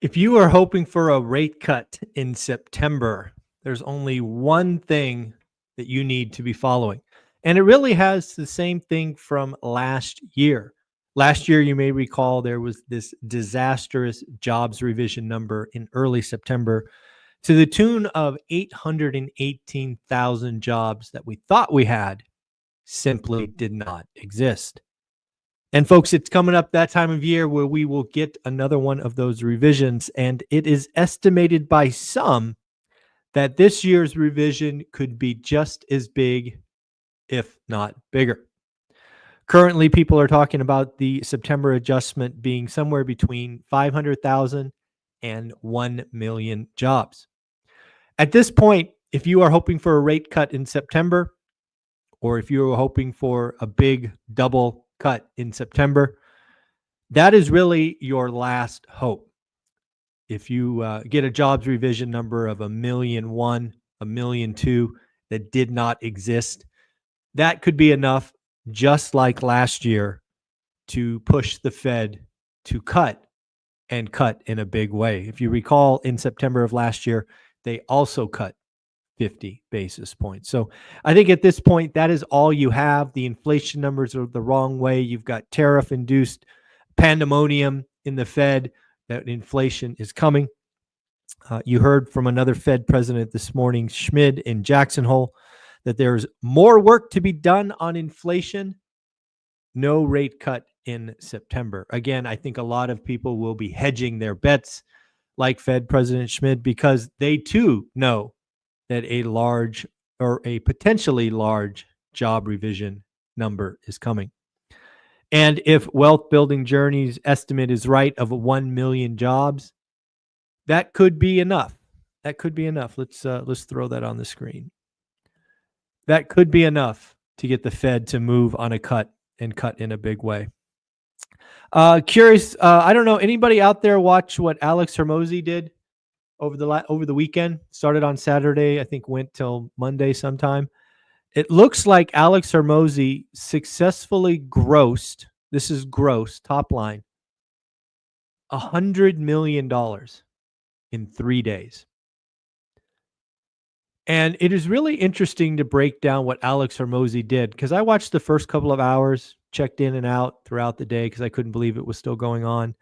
If you are hoping for a rate cut in September, there's only one thing that you need to be following. And it really has the same thing from last year. Last year, you may recall there was this disastrous jobs revision number in early September to the tune of 818,000 jobs that we thought we had simply did not exist. And folks, it's coming up that time of year where we will get another one of those revisions. And it is estimated by some that this year's revision could be just as big, if not bigger. Currently, people are talking about the September adjustment being somewhere between 500,000 and 1 million jobs. At this point, if you are hoping for a rate cut in September, or if you're hoping for a big double cut in September, that is really your last hope. If you get a jobs revision number of 1,000,001, 1,000,002 that did not exist, that could be enough, just like last year, to push the Fed to cut and cut in a big way. If you recall, in September of last year, they also cut 50 basis points. So I think at this point, that is all you have. The inflation numbers are the wrong way. You've got tariff-induced pandemonium in the Fed that inflation is coming. You heard from another Fed president this morning, Schmid in Jackson Hole, that there's more work to be done on inflation. No rate cut in September. Again, I think a lot of people will be hedging their bets like Fed President Schmid because they too know that a large or a potentially large job revision number is coming. And if Wealth Building Journey's estimate is right of 1 million jobs, that could be enough. That could be enough. Let's throw that on the screen. That could be enough to get the Fed to move on a cut and cut in a big way. Curious, I don't know, anybody out there watch what Alex Hormozi did over the weekend? Started on Saturday, I think went till Monday sometime. It looks like Alex Hormozi successfully grossed, this is gross, top line, $100 million in 3 days. And it is really interesting to break down what Alex Hormozi did, because I watched the first couple of hours, checked in and out throughout the day because I couldn't believe it was still going on.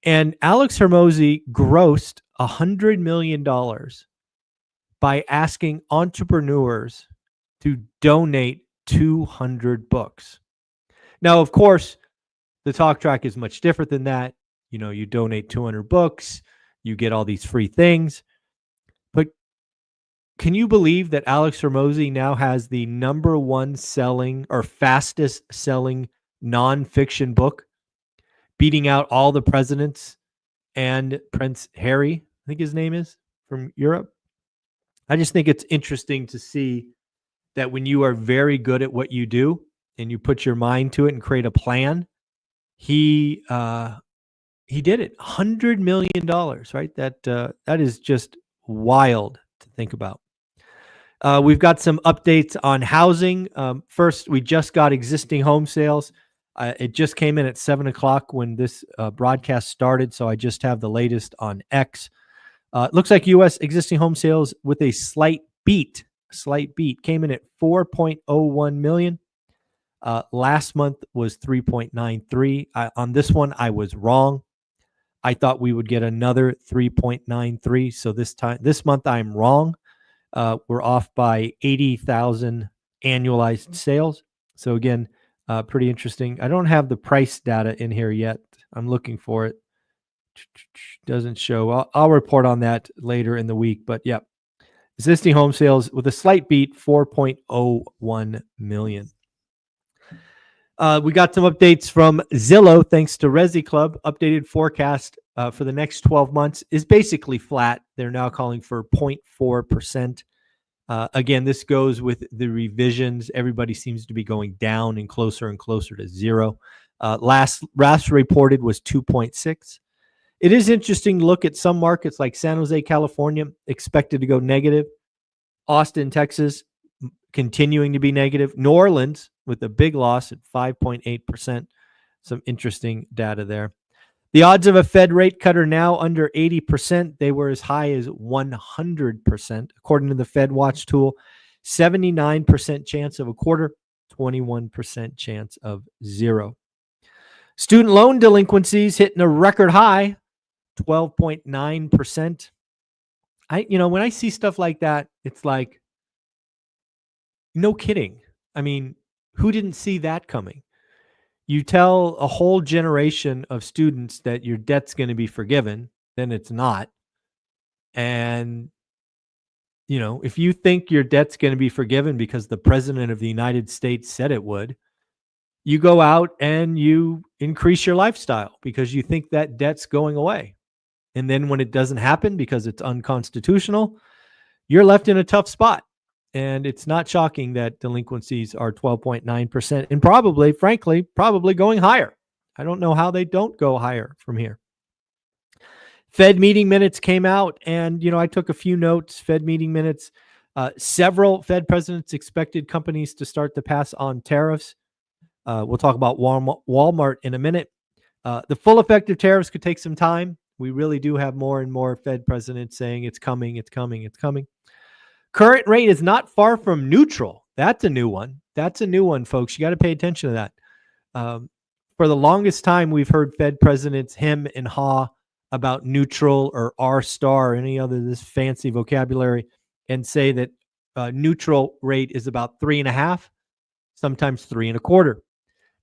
And Alex Hormozi grossed $100 million by asking entrepreneurs to donate 200 books. Now, of course, the talk track is much different than that. You know, you donate 200 books, you get all these free things. But can you believe that Alex Hormozi now has the #1 selling or fastest selling nonfiction book, beating out all the presidents and Prince Harry, I think his name is, from Europe? I just think it's interesting to see that when you are very good at what you do and you put your mind to it and create a plan, he did it. $100 million, right? That is just wild to think about. We've got some updates on housing. First, we just got existing home sales. It just came in at 7 o'clock when this broadcast started, so I just have the latest on X. It looks like U.S. existing home sales with a slight beat came in at 4.01 million. Last month was 3.93. On this one, I was wrong. I thought we would get another 3.93. So this month, I'm wrong. We're off by 80,000 annualized sales. So again, pretty interesting. I don't have the price data in here yet. I'm looking for it. Doesn't show. I'll report on that later in the week. But yeah, existing home sales with a slight beat, 4.01 million. We got some updates from Zillow, thanks to Resi Club. Updated forecast for the next 12 months is basically flat. They're now calling for 0.4%. Again, this goes with the revisions. Everybody seems to be going down and closer to zero. Last reported was 2.6. It is interesting to look at some markets like San Jose, California, expected to go negative. Austin, Texas, continuing to be negative. New Orleans with a big loss at 5.8%. Some interesting data there. The odds of a Fed rate cut are now under 80%. They were as high as 100%, according to the Fed Watch tool. 79% chance of a quarter, 21% chance of zero. Student loan delinquencies hitting a record high, 12.9%. When I see stuff like that, it's like, no kidding. I mean, who didn't see that coming? You tell a whole generation of students that your debt's going to be forgiven, then it's not. And, if you think your debt's going to be forgiven because the president of the United States said it would, you go out and you increase your lifestyle because you think that debt's going away. And then when it doesn't happen because it's unconstitutional, you're left in a tough spot. And it's not shocking that delinquencies are 12.9% and probably going higher. I don't know how they don't go higher from here. Fed meeting minutes came out, and, I took a few notes. Fed meeting minutes. Several Fed presidents expected companies to start to pass on tariffs. We'll talk about Walmart in a minute. The full effect of tariffs could take some time. We really do have more and more Fed presidents saying it's coming, it's coming, it's coming. Current rate is not far from neutral. That's a new one. Folks. You got to pay attention to that. For the longest time, we've heard Fed presidents hem and haw about neutral or R star or any other this fancy vocabulary and say that neutral rate is about 3.5, sometimes 3.25.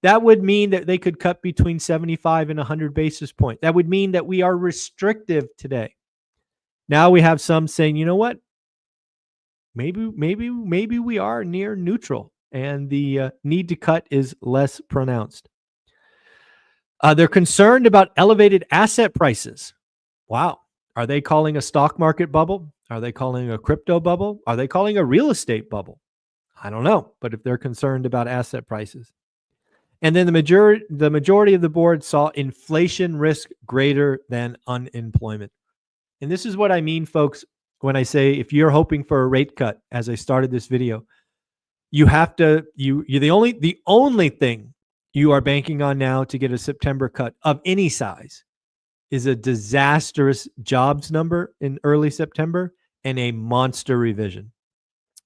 That would mean that they could cut between 75 and 100 basis points. That would mean that we are restrictive today. Now we have some saying, you know what? Maybe we are near neutral, and the need to cut is less pronounced. They're concerned about elevated asset prices. Wow. Are they calling a stock market bubble? Are they calling a crypto bubble? Are they calling a real estate bubble? I don't know. But if they're concerned about asset prices. And then the majority of the board saw inflation risk greater than unemployment. And this is what I mean, folks, when I say if you're hoping for a rate cut, as I started this video, you have to, you're the only thing you are banking on now to get a September cut of any size is a disastrous jobs number in early September and a monster revision.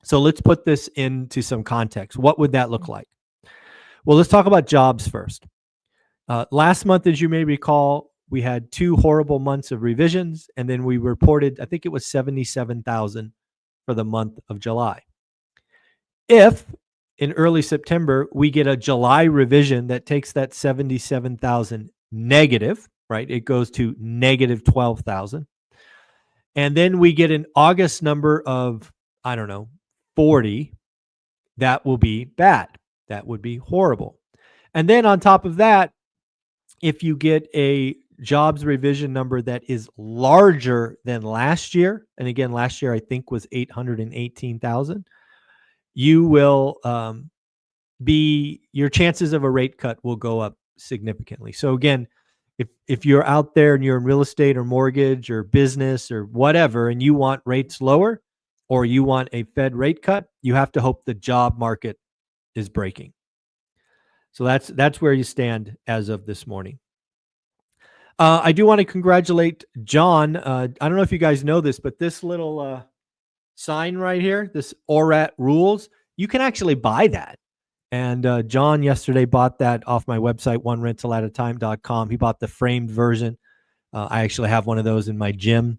So let's put this into some context. What would that look like? Well, let's talk about jobs first. Last month, as you may recall, we had 2 horrible months of revisions, and then we reported, I think it was 77,000 for the month of July. If in early September, we get a July revision that takes that 77,000 negative, right? It goes to negative 12,000. And then we get an August number of, 40. That will be bad. That would be horrible. And then on top of that, if you get a jobs revision number that is larger than last year, and again, last year I think was 818,000, you will your chances of a rate cut will go up significantly. So again, if you're out there and you're in real estate or mortgage or business or whatever, and you want rates lower or you want a Fed rate cut, you have to hope the job market is breaking. So that's where you stand as of this morning. I do want to congratulate John. I don't know if you guys know this, but this little sign right here, this ORaaT rules, you can actually buy that. And John yesterday bought that off my website, onerentalatatime.com. He bought the framed version. I actually have one of those in my gym.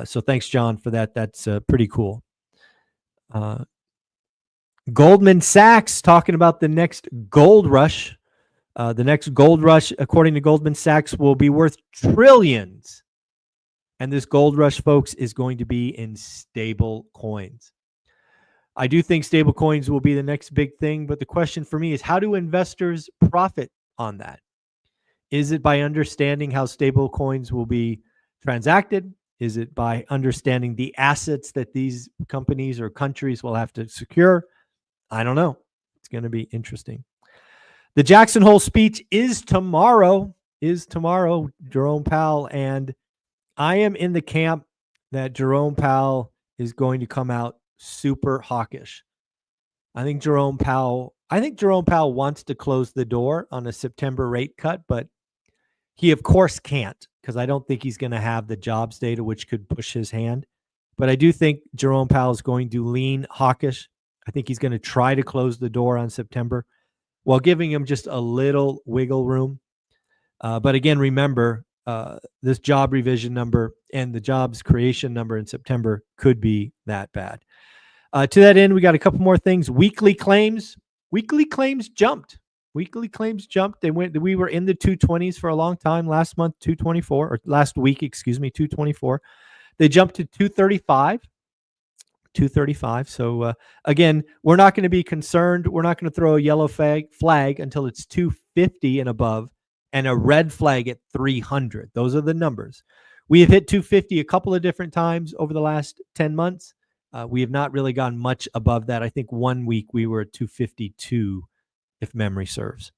So thanks, John, for that. That's pretty cool. Goldman Sachs talking about the next gold rush. The next gold rush, according to Goldman Sachs, will be worth trillions. And this gold rush, folks, is going to be in stable coins. I do think stable coins will be the next big thing. But the question for me is, how do investors profit on that? Is it by understanding how stable coins will be transacted? Is it by understanding the assets that these companies or countries will have to secure? I don't know. It's going to be interesting. The Jackson Hole speech is tomorrow, Jerome Powell. And I am in the camp that Jerome Powell is going to come out super hawkish. I think Jerome Powell wants to close the door on a September rate cut, but He, of course, can't, because I don't think he's going to have the jobs data, which could push his hand. But I do think Jerome Powell is going to lean hawkish. I think he's going to try to close the door on September while giving him just a little wiggle room. But again, remember, this job revision number and the jobs creation number in September could be that bad. To that end, we got a couple more things. Weekly claims jumped. We were in the 220s for a long time. Last month, 224, or last week, 224. They jumped to 235. So again, we're not going to be concerned. We're not going to throw a yellow flag until it's 250 and above, and a red flag at 300. Those are the numbers. We have hit 250 a couple of different times over the last 10 months. We have not really gone much above that. I think 1 week we were at 252, if memory serves.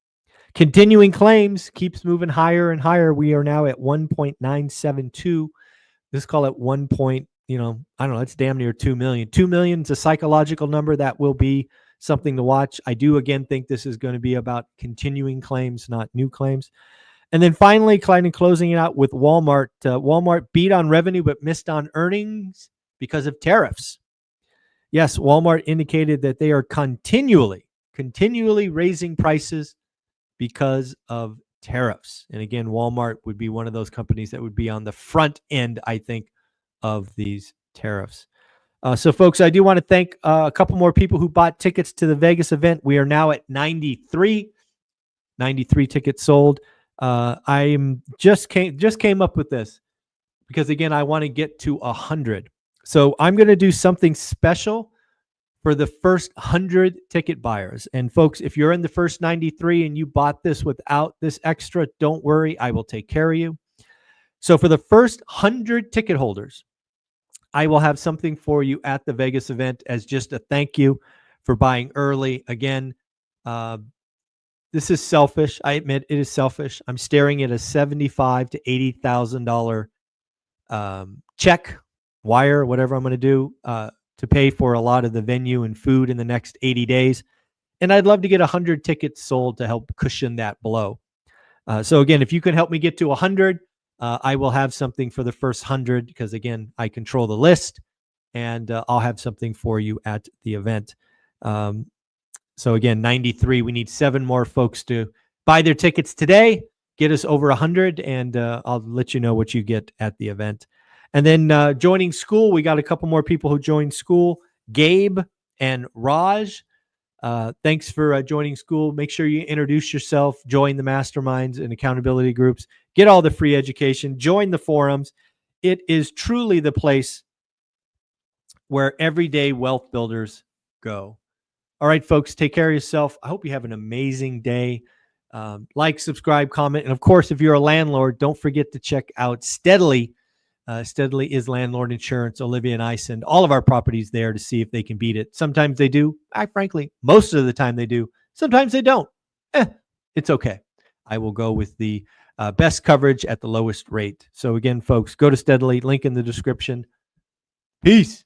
Continuing claims keeps moving higher and higher. We are now at 1.972. Let's call it 1. I don't know, it's damn near 2 million. 2 million is a psychological number that will be something to watch. I do, again, think this is going to be about continuing claims, not new claims. And then finally, kind of closing it out with Walmart. Walmart beat on revenue but missed on earnings because of tariffs. Yes, Walmart indicated that they are continually raising prices because of tariffs. And again, Walmart would be one of those companies that would be on the front end, I think, of these tariffs. So folks, I do want to thank a couple more people who bought tickets to the Vegas event. We are now at 93 tickets sold. I just came up with this because, again, I want to get to 100. So I'm going to do something special for the first 100 ticket buyers. And folks, if you're in the first 93 and you bought this without this extra, don't worry, I will take care of you. So for the first 100 ticket holders, I will have something for you at the Vegas event as just a thank you for buying early. Again, this is selfish. I admit it is selfish. I'm staring at a $75,000 to $80,000 check, wire, whatever I'm going to do to pay for a lot of the venue and food in the next 80 days. And I'd love to get 100 tickets sold to help cushion that blow. So again, if you can help me get to 100, I will have something for the first 100 because, again, I control the list, and I'll have something for you at the event. So again, 93, we need 7 more folks to buy their tickets today, get us over 100, and I'll let you know what you get at the event. And then joining school, we got a couple more people who joined school, Gabe and Raj. Thanks for joining school. Make sure you introduce yourself, join the masterminds and accountability groups, get all the free education, join the forums. It is truly the place where everyday wealth builders go. All right, folks, take care of yourself. I hope you have an amazing day. Like, subscribe, comment. And of course, if you're a landlord, don't forget to check out Steadily. Steadily is landlord insurance. Olivia and I send all of our properties there to see if they can beat it. Sometimes they do. Frankly, most of the time they do. Sometimes they don't. It's okay. I will go with the best coverage at the lowest rate. So again, folks, go to Steadily. Link in the description. Peace.